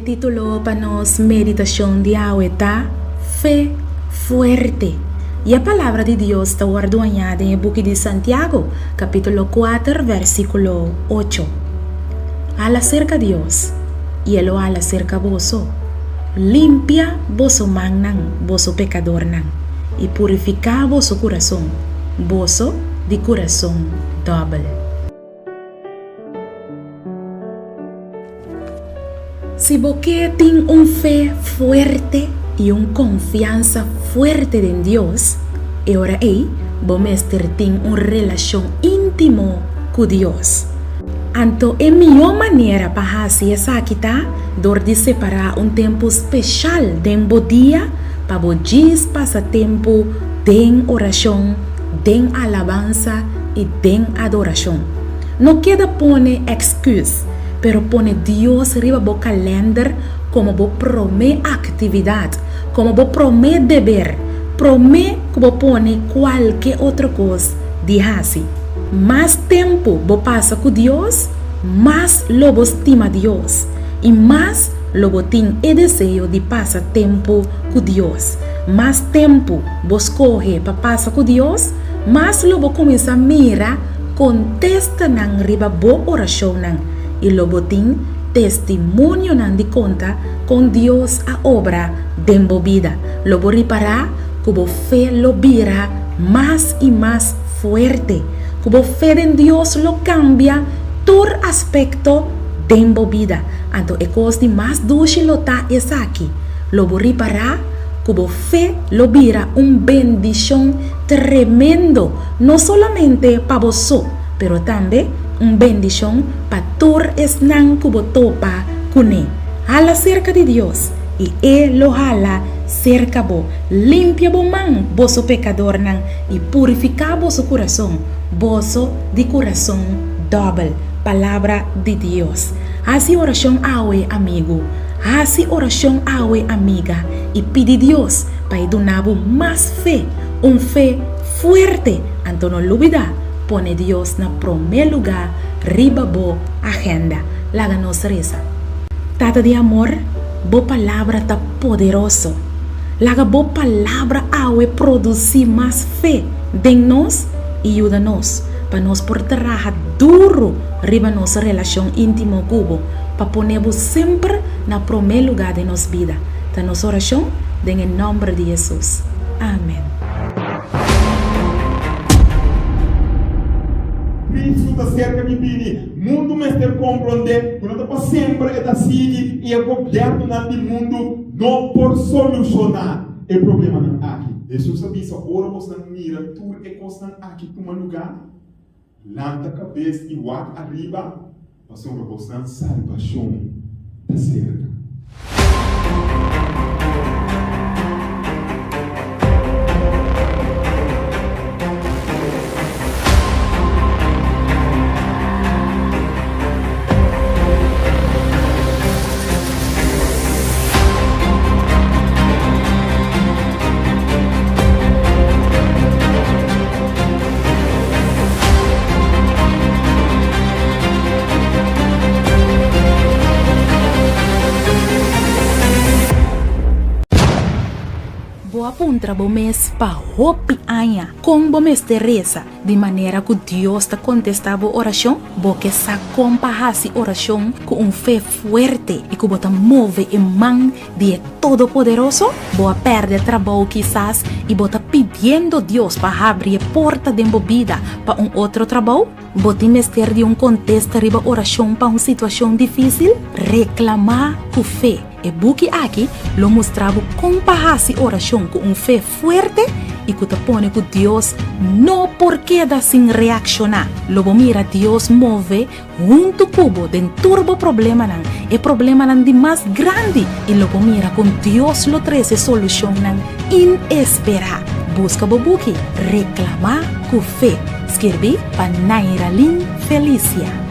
Título para nos meditación de hoy está Fe Fuerte. Y la palabra de Dios está guardada en el book de Santiago, capítulo 4, versículo 8. Al acerca Dios, y Él al acerca voso, limpia voso magnan, voso pecador nan, y purifica voso corazón, voso de corazón doble. Si você tem fe fuerte y confianza fuerte en Dios, ahora vos tem relación íntimo con Dios. Anto é melhor maneira para fazer essa aqui tá, de separar tempo especial dentro do dia para vos passar tempo de oração, de alabanza e de adoração. Não queda pone excuse, pero pone Dios arriba bo calendar como bo promete actividade, como bo promete deber, promete que bo pone qualquer outra coisa de hacer. Mais tempo bo passa com Deus, mais lobo estima Deus e mais lobo tem o desejo de passar tempo com Deus. Mais tempo bo escolhe para passar com Deus, mais lobo começa a mirar contesta nang riba bo oração nang. E lobo tem testemunho nan de conta com Deus a obra dentro vida. Lobo reparar que o fé lo vira mais e mais fuerte. Que o fé en Deus lo cambia todo aspecto dentro vida. Então é coisa de mais dulce lo tá essa aqui. Lobo reparar que o fé lo vira bendição tremendo, não solamente para você, pero também bendición para todos esnan que topa con él. Hala cerca de Dios y él lo hala cerca bo. Limpia bo man, boso pecador nan y purifica boso corazón, boso de corazón doble. Palabra de Dios. Así oración awe amigo, así oración awe amiga y pide Dios para donar más fe, fe fuerte. Antonio Lubida. Pone Dios na primer lugar, riba bo agenda. Laga nos reza. Tata de amor, bo palabra ta poderoso. Laga bo palabra awe produzir mais fé de nós e ajuda-nos para nós por trabalhar duro riba nossa relação íntima cubo para ponermos sempre na primeiro lugar de nossa vida. Ta nossa oração, em nome de Jesus. Amém. Cristo está cerca de mim, mundo me está compreendendo, quando está sempre assim e é coberto no mundo, não por solucionar o problema aqui. Jesus sabia, ora você mira, tu é constante aqui, tu lugar, lanta a cabeça e walk arriba, você uma constante salvação da cerca. Boa puntra bo mes pa hopi anha com bo mes teresa de maneira que Deus te contestava oração bo que sa compahasi oração com fé fuerte e que bota move em mão de todo poderoso bo a perde trabalho quizás e bota pedindo Deus para abrir porta de vida para outro trabalho bo tem mester de contexto riba oração para situação difícil reclamar com fé. E buki aqui lo mostrava compahasi oração com fé fuerte e que te pone com Deus não porque da sem reaccionar. Logo mira Deus move junto cubo den turbo problema nan e problema nan de mais grande e logo mira com Deus lo treze solução nan inesperar. Busca bobuki reclamar com fé. Escrevi para Naira Lin Felicia.